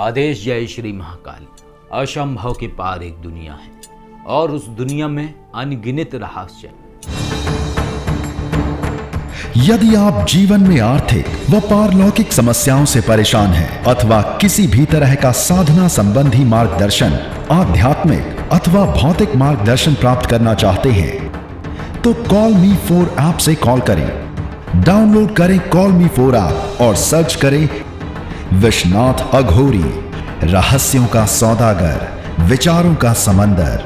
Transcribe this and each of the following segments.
आदेश जय श्री महाकाल। असंभव के पार एक दुनिया है और उस दुनिया में अनगिनत रहस्य। यदि आप जीवन में आर्थिक व पारलौकिक समस्याओं से परेशान हैं अथवा किसी भी तरह का साधना संबंधी मार्गदर्शन, आध्यात्मिक अथवा भौतिक मार्गदर्शन प्राप्त करना चाहते हैं तो कॉल मी 4 ऐप से कॉल करें। डाउनलोड करें कॉल मी 4 ऐप और सर्च करें विश्वनाथ अघोरी, रहस्यों का सौदागर, विचारों का समंदर।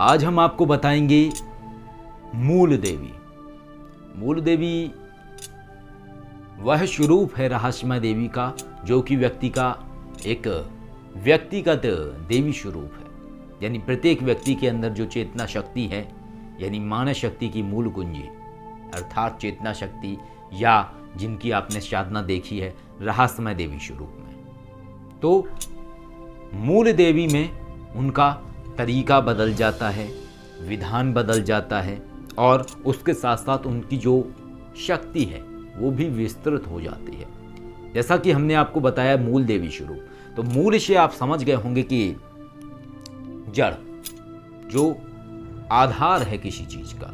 आज हम आपको बताएंगे मूल देवी। मूल देवी वह स्वरूप है रहस्यमय देवी का, जो कि व्यक्ति का एक व्यक्तिगत देवी स्वरूप है। यानी प्रत्येक व्यक्ति के अंदर जो चेतना शक्ति है, यानी मानस शक्ति की मूल कुंजी अर्थात चेतना शक्ति, या जिनकी आपने साधना देखी है रहस्यमय देवी स्वरूप में, तो मूल देवी में उनका तरीका बदल जाता है, विधान बदल जाता है और उसके साथ साथ उनकी जो शक्ति है वो भी विस्तृत हो जाती है। जैसा कि हमने आपको बताया मूल देवी स्वरूप, तो मूल से आप समझ गए होंगे कि जड़, जो आधार है किसी चीज का,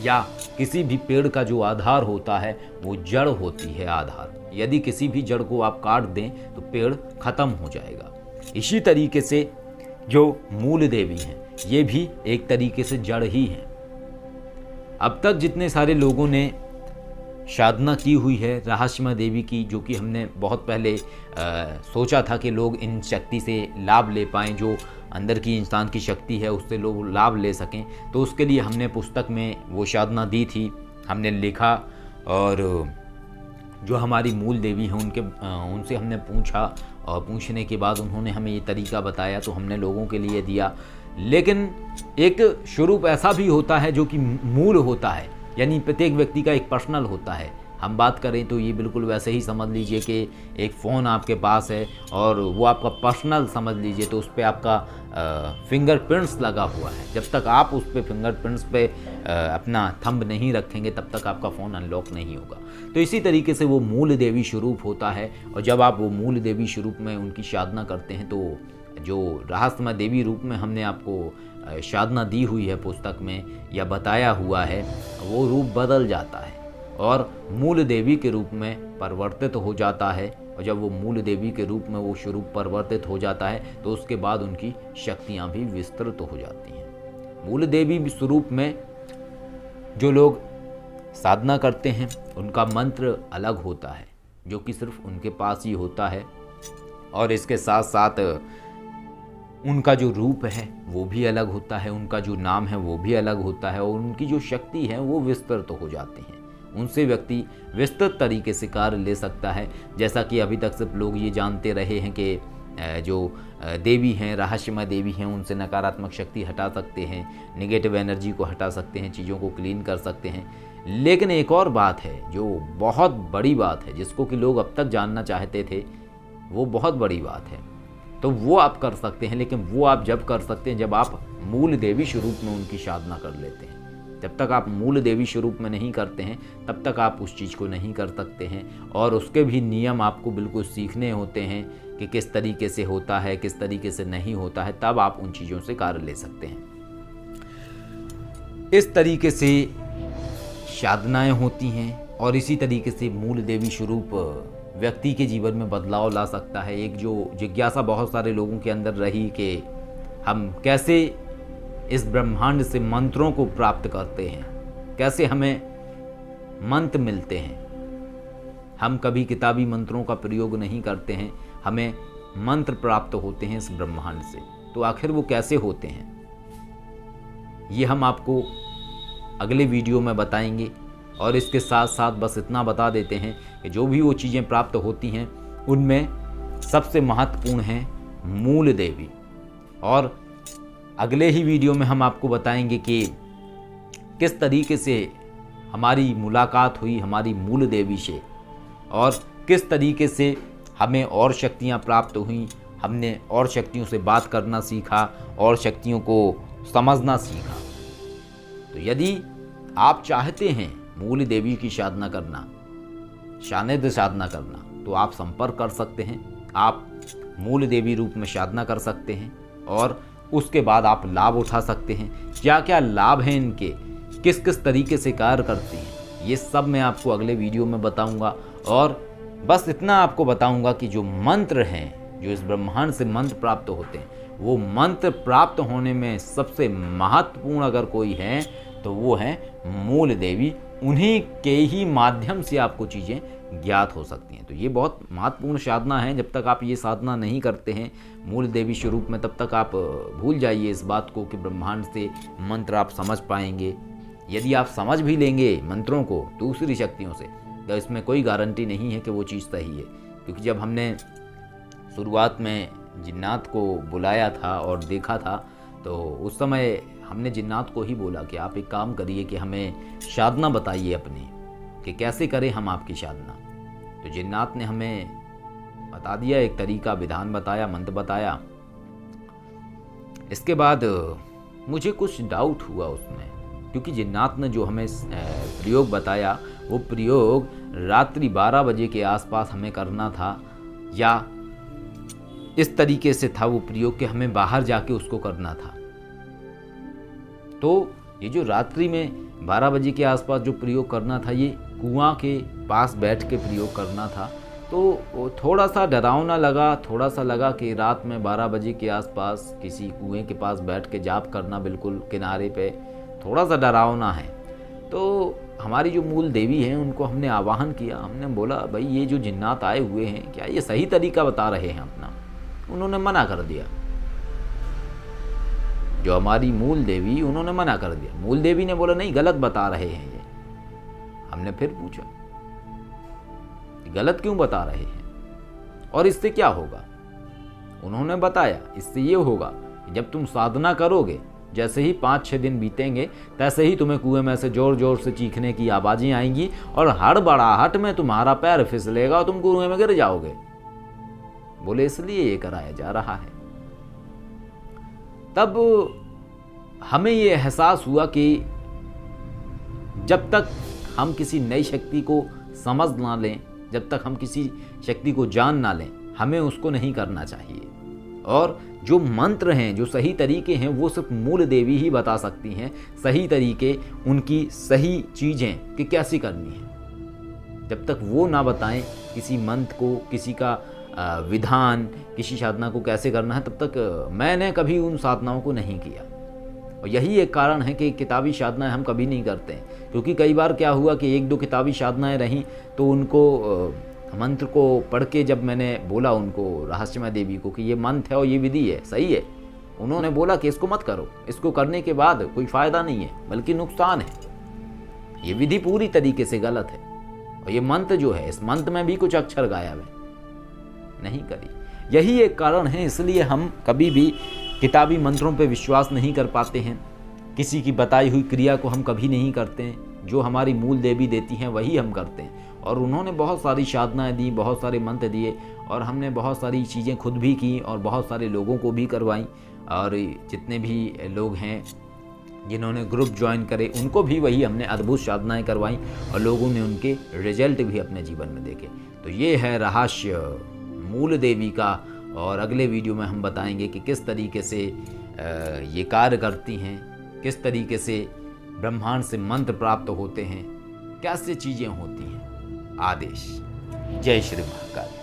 या किसी भी पेड़ का जो आधार होता है वो जड़ होती है, आधार। यदि किसी भी जड़ को आप काट दें तो पेड़ खत्म हो जाएगा। इसी तरीके से जो मूल देवी हैं ये भी एक तरीके से जड़ ही हैं। अब तक जितने सारे लोगों ने साधना की हुई है रहस्यमय देवी की, जो कि हमने बहुत पहले सोचा था कि लोग इन शक्ति से लाभ ले पाएँ, जो अंदर की इंसान की शक्ति है उससे लोग लाभ ले सकें, तो उसके लिए हमने पुस्तक में वो साधना दी थी, हमने लिखा और जो हमारी मूल देवी हैं उनसे हमने पूछा और पूछने के बाद उन्होंने हमें ये तरीका बताया, तो हमने लोगों के लिए दिया। लेकिन एक स्वरूप ऐसा भी होता है जो कि मूल होता है, यानी प्रत्येक व्यक्ति का एक पर्सनल होता है। हम बात करें तो ये बिल्कुल वैसे ही समझ लीजिए कि एक फ़ोन आपके पास है और वो आपका पर्सनल समझ लीजिए, तो उस पर आपका फिंगरप्रिंट्स लगा हुआ है। जब तक आप उस पर फिंगरप्रिंट्स पे अपना थंब नहीं रखेंगे तब तक आपका फ़ोन अनलॉक नहीं होगा। तो इसी तरीके से वो मूल देवी स्वरूप होता है, और जब आप वो मूल देवी स्वरूप में उनकी साधना करते हैं तो जो रहस्यमय देवी रूप में हमने आपको साधना दी हुई है पुस्तक में या बताया हुआ है, वो रूप बदल जाता है और मूल देवी के रूप में परिवर्तित हो जाता है। और जब वो मूल देवी के रूप में वो स्वरूप परिवर्तित हो जाता है तो उसके बाद उनकी शक्तियाँ भी विस्तृत हो जाती हैं। मूल देवी स्वरूप में जो लोग साधना करते हैं उनका मंत्र अलग होता है, जो कि सिर्फ उनके पास ही होता है, और इसके साथ साथ उनका जो रूप है वो भी अलग होता है, उनका जो नाम है वो भी अलग होता है, और उनकी जो शक्ति है वो विस्तृत हो जाती है। उनसे व्यक्ति विस्तृत तरीके से कार्य ले सकता है। जैसा कि अभी तक सिर्फ लोग ये जानते रहे हैं कि जो देवी हैं, रहस्यमय देवी हैं, उनसे नकारात्मक शक्ति हटा सकते हैं, नेगेटिव एनर्जी को हटा सकते हैं, चीज़ों को क्लीन कर सकते हैं। लेकिन एक और बात है जो बहुत बड़ी बात है, जिसको कि लोग अब तक जानना चाहते थे, वो बहुत बड़ी बात है। तो वो आप कर सकते हैं, लेकिन वो आप जब कर सकते हैं जब आप मूल देवी स्वरूप में उनकी साधना कर लेते हैं। जब तक आप मूल देवी स्वरूप में नहीं करते हैं तब तक आप उस चीज़ को नहीं कर सकते हैं, और उसके भी नियम आपको बिल्कुल सीखने होते हैं कि किस तरीके से होता है, किस तरीके से नहीं होता है, तब आप उन चीज़ों से कार्य ले सकते हैं। इस तरीके से साधनाएं होती हैं और इसी तरीके से मूल देवी स्वरूप व्यक्ति के जीवन में बदलाव ला सकता है। एक जो जिज्ञासा बहुत सारे लोगों के अंदर रही कि हम कैसे इस ब्रह्मांड से मंत्रों को प्राप्त करते हैं, कैसे हमें मंत्र मिलते हैं। हम कभी किताबी मंत्रों का प्रयोग नहीं करते हैं, हमें मंत्र प्राप्त होते हैं इस ब्रह्मांड से, तो आखिर वो कैसे होते हैं ये हम आपको अगले वीडियो में बताएंगे। और इसके साथ साथ बस इतना बता देते हैं कि जो भी वो चीज़ें प्राप्त होती हैं उनमें सबसे महत्वपूर्ण है मूल देवी। और अगले ही वीडियो में हम आपको बताएंगे कि किस तरीके से हमारी मुलाकात हुई हमारी मूल देवी से, और किस तरीके से हमें और शक्तियाँ प्राप्त हुई, हमने और शक्तियों से बात करना सीखा और शक्तियों को समझना सीखा। तो यदि आप चाहते हैं मूल देवी की साधना करना सानिध्य साधना करना, तो आप संपर्क कर सकते हैं। आप मूल देवी रूप में साधना कर सकते हैं और उसके बाद आप लाभ उठा सकते हैं। क्या क्या लाभ हैं इनके, किस किस तरीके से कार्य करती हैं, ये सब मैं आपको अगले वीडियो में बताऊंगा। और बस इतना आपको बताऊंगा कि जो मंत्र हैं, जो इस ब्रह्मांड से मंत्र प्राप्त होते हैं, वो मंत्र प्राप्त होने में सबसे महत्वपूर्ण अगर कोई है तो वो है मूल देवी। उन्हीं के ही माध्यम से आपको चीज़ें ज्ञात हो सकती हैं। तो ये बहुत महत्वपूर्ण साधना है। जब तक आप ये साधना नहीं करते हैं मूल देवी स्वरूप में, तब तक आप भूल जाइए इस बात को कि ब्रह्मांड से मंत्र आप समझ पाएंगे। यदि आप समझ भी लेंगे मंत्रों को दूसरी शक्तियों से, तो इसमें कोई गारंटी नहीं है कि वो चीज़ सही है। क्योंकि जब हमने शुरुआत में जिन्नात को बुलाया था और देखा था, तो उस समय हमने जिन्नात को ही बोला कि आप एक काम करिए कि हमें साधना बताइए अपनी, कि कैसे करें हम आपकी साधना। तो जिन्नात ने हमें बता दिया, एक तरीका, विधान बताया, मंत्र बताया। इसके बाद मुझे कुछ डाउट हुआ उसमें, क्योंकि जिन्नात ने जो हमें प्रयोग बताया, वो प्रयोग रात्रि 12 बजे के आसपास हमें करना था, या इस तरीके से था वो प्रयोग कि हमें बाहर जाके उसको करना था। तो ये जो रात्रि में 12 बजे के आसपास जो प्रयोग करना था, ये कुआं के पास बैठ के प्रयोग करना था। तो थोड़ा सा डरावना लगा, थोड़ा सा लगा कि रात में 12 बजे के आसपास किसी कुएं के पास बैठ के जाप करना बिल्कुल किनारे पे, थोड़ा सा डरावना है। तो हमारी जो मूल देवी हैं उनको हमने आवाहन किया। हमने बोला, भाई ये जो जिन्नात आए हुए हैं, क्या ये सही तरीका बता रहे हैं अपना? उन्होंने मना कर दिया। जो हमारी मूल देवी, उन्होंने मना कर दिया। मूल देवी ने बोला, नहीं, गलत बता रहे हैं ये। हमने फिर पूछा, गलत क्यों बता रहे हैं और इससे क्या होगा? उन्होंने बताया, इससे ये होगा कि जब तुम साधना करोगे, जैसे ही 5-6 दिन बीतेंगे, तैसे ही तुम्हें कुएं में से जोर जोर से चीखने की आवाजें आएंगी और हड़बड़ाहट में तुम्हारा पैर फिसलेगा और तुम कुएं में गिर जाओगे। बोले, इसलिए ये कराया जा रहा है। तब हमें ये एहसास हुआ कि जब तक हम किसी नई शक्ति को समझ ना लें, जब तक हम किसी शक्ति को जान ना लें, हमें उसको नहीं करना चाहिए। और जो मंत्र हैं, जो सही तरीके हैं, वो सिर्फ मूल देवी ही बता सकती हैं। सही तरीके, उनकी सही चीज़ें कि कैसी करनी है, जब तक वो ना बताएं किसी मंत्र को, किसी का विधान, किसी साधना को कैसे करना है, तब तक मैंने कभी उन साधनाओं को नहीं किया। और यही एक कारण है कि किताबी साधनाएं हम कभी नहीं करते हैं। क्योंकि कई बार क्या हुआ कि 1-2 किताबी साधनाएं रहीं, तो उनको मंत्र को पढ़ के जब मैंने बोला उनको, रहस्यमय देवी को, कि ये मंत्र है और ये विधि है, सही है, उन्होंने बोला कि इसको मत करो, इसको करने के बाद कोई फ़ायदा नहीं है बल्कि नुकसान है, ये विधि पूरी तरीके से गलत है, और ये मंत्र जो है, इस मंत्र में भी कुछ अक्षर गायब है, नहीं करी। यही एक कारण है, इसलिए हम कभी भी किताबी मंत्रों पे विश्वास नहीं कर पाते हैं। किसी की बताई हुई क्रिया को हम कभी नहीं करते हैं। जो हमारी मूल देवी देती हैं वही हम करते हैं। और उन्होंने बहुत सारी साधनाएं दी, बहुत सारे मंत्र दिए, और हमने बहुत सारी चीज़ें खुद भी की और बहुत सारे लोगों को भी करवाई। और जितने भी लोग हैं जिन्होंने ग्रुप ज्वाइन करे, उनको भी वही हमने अद्भुत साधनाएं करवाई और लोगों ने उनके रिजल्ट भी अपने जीवन में देखे। तो ये है रहस्य मूल देवी का। और अगले वीडियो में हम बताएंगे कि किस तरीके से ये कार्य करती हैं, किस तरीके से ब्रह्मांड से मंत्र प्राप्त होते हैं, कैसे चीज़ें होती हैं। आदेश। जय श्री महाकाल।